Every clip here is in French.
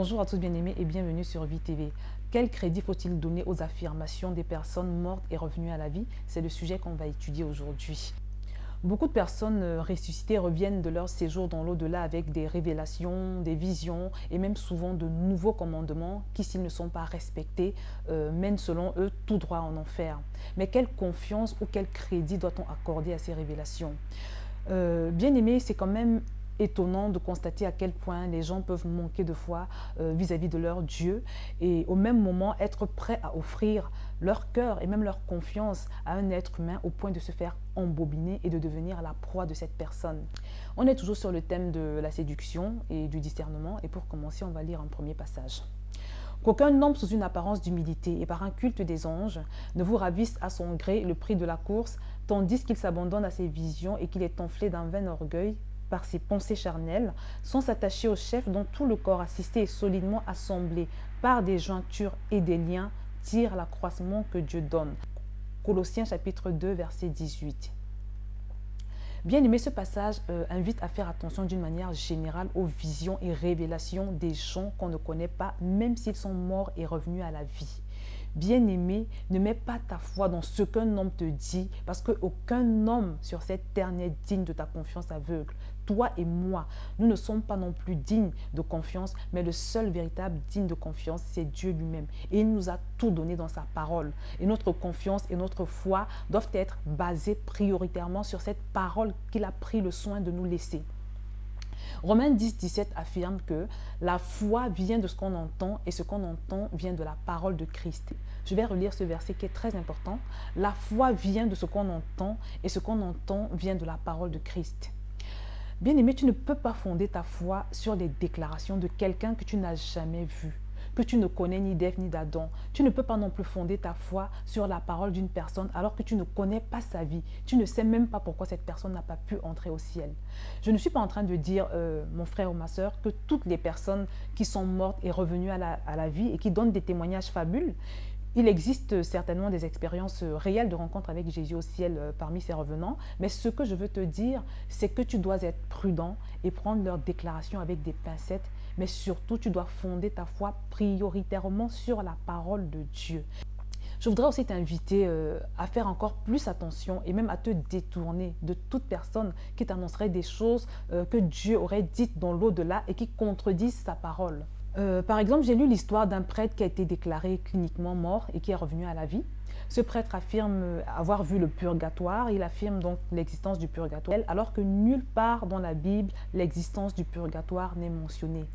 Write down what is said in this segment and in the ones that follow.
Bonjour à tous bien-aimés et bienvenue sur Vie TV. Quel crédit faut-il donner aux affirmations des personnes mortes et revenues à la vie? C'est le sujet qu'on va étudier aujourd'hui. Beaucoup de personnes ressuscitées reviennent de leur séjour dans l'au-delà avec des révélations, des visions et même souvent de nouveaux commandements qui, s'ils ne sont pas respectés, mènent selon eux tout droit en enfer. Mais quelle confiance ou quel crédit doit-on accorder à ces révélations? Bien-aimé, c'est quand même étonnant de constater à quel point les gens peuvent manquer de foi vis-à-vis de leur Dieu et au même moment être prêts à offrir leur cœur et même leur confiance à un être humain au point de se faire embobiner et de devenir la proie de cette personne. On est toujours sur le thème de la séduction et du discernement et pour commencer, on va lire un premier passage. Qu'aucun homme sous une apparence d'humilité et par un culte des anges ne vous ravisse à son gré le prix de la course, tandis qu'il s'abandonne à ses visions et qu'il est enflé d'un vain orgueil par ses pensées charnelles, sans s'attacher au chef dont tout le corps assisté et solidement assemblé par des jointures et des liens tire l'accroissement que Dieu donne. Colossiens chapitre 2 verset 18. Bien aimé, ce passage invite à faire attention d'une manière générale aux visions et révélations des gens qu'on ne connaît pas, même s'ils sont morts et revenus à la vie. Bien-aimé, ne mets pas ta foi dans ce qu'un homme te dit, parce qu'aucun homme sur cette terre n'est digne de ta confiance aveugle. Toi et moi, nous ne sommes pas non plus dignes de confiance, mais le seul véritable digne de confiance, c'est Dieu lui-même. Et il nous a tout donné dans sa parole. Et notre confiance et notre foi doivent être basées prioritairement sur cette parole qu'il a pris le soin de nous laisser. Romains 10, 17 affirme que la foi vient de ce qu'on entend et ce qu'on entend vient de la parole de Christ. Je vais relire ce verset qui est très important. La foi vient de ce qu'on entend et ce qu'on entend vient de la parole de Christ. Bien-aimé, tu ne peux pas fonder ta foi sur les déclarations de quelqu'un que tu n'as jamais vu, que tu ne connais ni d'Ève ni d'Adam. Tu ne peux pas non plus fonder ta foi sur la parole d'une personne alors que tu ne connais pas sa vie. Tu ne sais même pas pourquoi cette personne n'a pas pu entrer au ciel. Je ne suis pas en train de dire, mon frère ou ma soeur, que toutes les personnes qui sont mortes et revenues à la vie et qui donnent des témoignages fabuleux, il existe certainement des expériences réelles de rencontre avec Jésus au ciel parmi ses revenants, mais ce que je veux te dire, c'est que tu dois être prudent et prendre leurs déclarations avec des pincettes, mais surtout tu dois fonder ta foi prioritairement sur la parole de Dieu. Je voudrais aussi t'inviter à faire encore plus attention et même à te détourner de toute personne qui t'annoncerait des choses que Dieu aurait dites dans l'au-delà et qui contredisent sa parole. Par exemple, j'ai lu l'histoire d'un prêtre qui a été déclaré cliniquement mort et qui est revenu à la vie. Ce prêtre affirme avoir vu le purgatoire, il affirme donc l'existence du purgatoire, alors que nulle part dans la Bible, l'existence du purgatoire n'est mentionnée.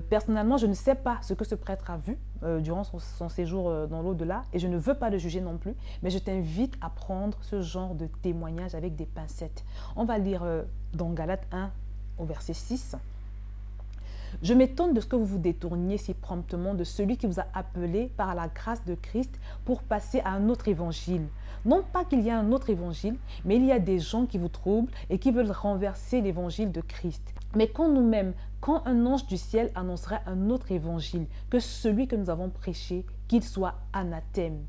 Personnellement, je ne sais pas ce que ce prêtre a vu durant son séjour dans l'au-delà et je ne veux pas le juger non plus, mais je t'invite à prendre ce genre de témoignage avec des pincettes. On va lire dans Galates 1 au verset 6. Je m'étonne de ce que vous vous détourniez si promptement de celui qui vous a appelé par la grâce de Christ pour passer à un autre évangile. Non pas qu'il y a un autre évangile, mais il y a des gens qui vous troublent et qui veulent renverser l'évangile de Christ. Mais quand nous-mêmes, quand un ange du ciel annoncerait un autre évangile que celui que nous avons prêché, qu'il soit anathème.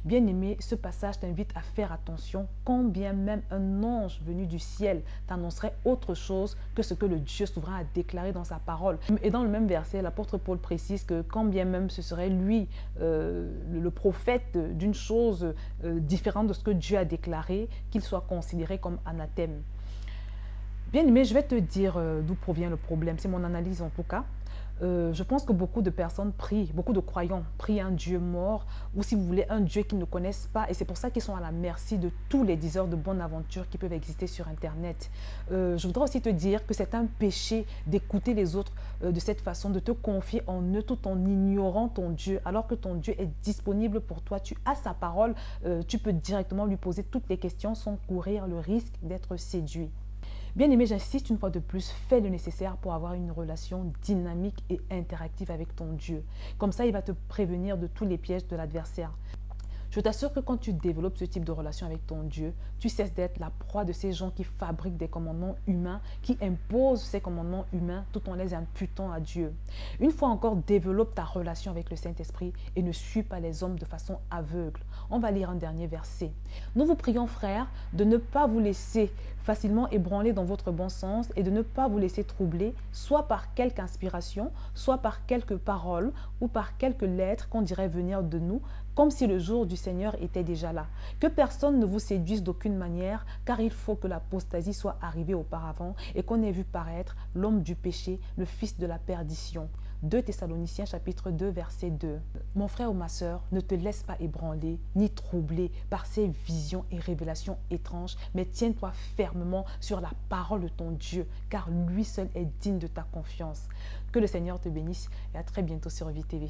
Bien-aimé, ce passage t'invite à faire attention quand bien même un ange venu du ciel t'annoncerait autre chose que ce que le Dieu souverain a déclaré dans sa parole. Et dans le même verset, l'apôtre Paul précise que quand bien même ce serait lui, le prophète d'une chose différente de ce que Dieu a déclaré, qu'il soit considéré comme anathème. Bien-aimé, je vais te dire d'où provient le problème. C'est mon analyse en tout cas. Je pense que beaucoup de personnes prient, beaucoup de croyants prient un Dieu mort ou si vous voulez un Dieu qu'ils ne connaissent pas et c'est pour ça qu'ils sont à la merci de tous les diseurs de bonne aventure qui peuvent exister sur Internet. Je voudrais aussi te dire que c'est un péché d'écouter les autres de cette façon, de te confier en eux tout en ignorant ton Dieu alors que ton Dieu est disponible pour toi. Tu as sa parole, tu peux directement lui poser toutes les questions sans courir le risque d'être séduit. Bien-aimé, j'insiste une fois de plus, fais le nécessaire pour avoir une relation dynamique et interactive avec ton Dieu. Comme ça, il va te prévenir de tous les pièges de l'adversaire. Je t'assure que quand tu développes ce type de relation avec ton Dieu, tu cesses d'être la proie de ces gens qui fabriquent des commandements humains, qui imposent ces commandements humains tout en les imputant à Dieu. Une fois encore, développe ta relation avec le Saint-Esprit et ne suis pas les hommes de façon aveugle. On va lire un dernier verset. Nous vous prions, frères, de ne pas vous laisser facilement ébranler dans votre bon sens et de ne pas vous laisser troubler, soit par quelque inspiration, soit par quelques paroles ou par quelques lettres qu'on dirait venir de nous, comme si le jour du Seigneur était déjà là. Que personne ne vous séduise d'aucune manière, car il faut que l'apostasie soit arrivée auparavant et qu'on ait vu paraître l'homme du péché, le fils de la perdition. 2 Thessaloniciens chapitre 2 verset 2. Mon frère ou ma sœur, ne te laisse pas ébranler ni troubler par ces visions et révélations étranges, mais tiens-toi fermement sur la parole de ton Dieu, car lui seul est digne de ta confiance. Que le Seigneur te bénisse et à très bientôt sur Vie TV.